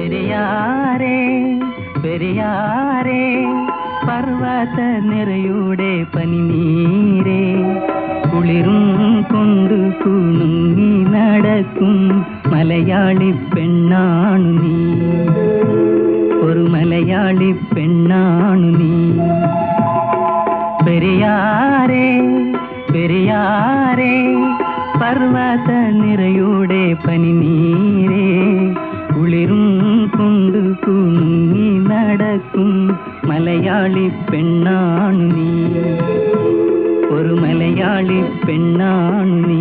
പെരിയാരേ പെരിയാരേ പർവ്വത നിറയുടെ പനിനീരേ കുളിരും കൊണ്ടു കുണുങ്ങി നടക്കും മലയാളി പെണ്ണാണു നീ ഒരു മലയാളി പെണ്ണാണു നീ പെരിയാരേ പെരിയാരേ പർവ്വത നിറയുടെ പനിനീരേ കുളിരും കൊണ്ടു കുണുങ്ങി നടക്കും മലയാളി പെണ്ണാണു നീ ഒരു മലയാളി പെണ്ണാണു നീ